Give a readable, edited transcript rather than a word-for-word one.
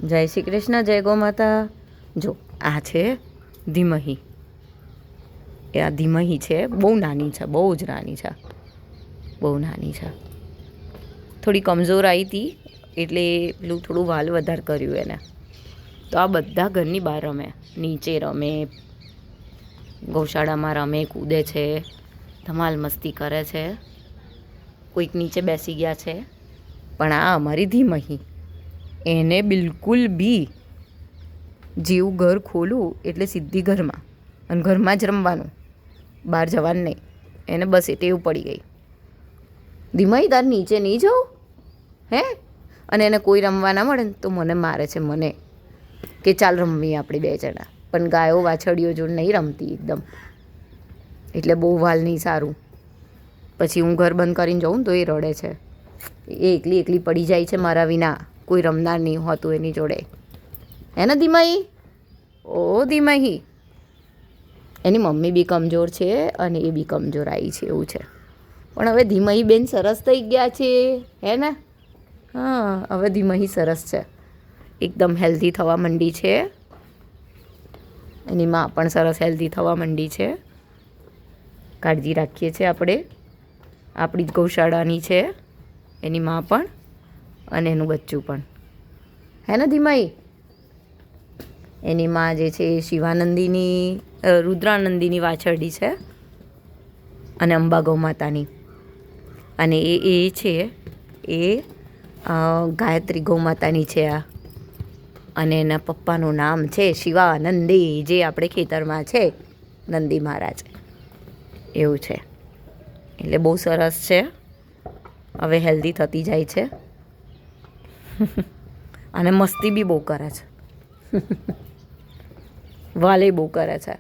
જય શ્રી કૃષ્ણ, જય ગો માતા. જો આ છે ધીમહી. એ આ ધીમહી છે, બહુ નાની છે, બહુ જ નાની છે, બહુ નાની છે. થોડી કમજોર આવી હતી એટલે પેલું થોડું વાલ વધારે કર્યું એને. તો આ બધા ઘરની બહાર રમે, નીચે રમે, ગૌશાળામાં રમે, કૂદે છે, ધમાલ મસ્તી કરે છે. કોઈક નીચે બેસી ગયા છે. પણ આ અમારી ધીમહી, એને બિલકુલ બી જેવું ઘર ખોલું એટલે સીધી ઘરમાં, અને ઘરમાં જ રમવાનું, બહાર જવાનું નહીં. એને બસ એ ટેવ પડી ગઈ. ધીમહી તાર નીચે નહીં જાઉં હે? અને એને કોઈ રમવા ના મળે ને તો મને મારે છે, મને કે ચાલ રમીએ આપણે બે જણા. પણ ગાયો વાછડીઓ જોડે નહીં રમતી એકદમ, એટલે બહુ વાલ નહીં સારું. પછી હું ઘર બંધ કરીને જાઉં ને તો એ રડે છે. એ એકલી એકલી પડી જાય છે મારા વિના, કોઈ રમનાર નહીં હોતું એની જોડે. હે ને ધીમહી? ઓ ધીમહી, એની મમ્મી બી કમજોર છે અને એ બી કમજોર આવી છે એવું છે. પણ હવે ધીમહી બેન સરસ થઈ ગયા છે, હે ને? હા, હવે ધીમહી સરસ છે, એકદમ હેલ્ધી થવા માંડી છે. એની માં પણ સરસ હેલ્ધી થવા માંડી છે. કાળજી રાખીએ છીએ આપણે, આપણી જ ગૌશાળાની છે એની માં પણ અને એનું બચ્ચું પણ. હે ને ધીમહી? એની માં જે છે એ શિવાનંદીની, રુદ્રાનંદીની વાછરડી છે અને અંબા ગૌ માતાની. અને એ છે એ ગાયત્રી ગૌ માતાની છે આ. અને એના પપ્પાનું નામ છે શિવાનંદી, જે આપણે ખેતરમાં છે નંદી મહારાજ, એવું છે. એટલે બહુ સરસ છે, હવે હેલ્ધી થતી જાય છે. અને મસ્તી બી બહુ કરે છે, વાલે બહુ કરે છે.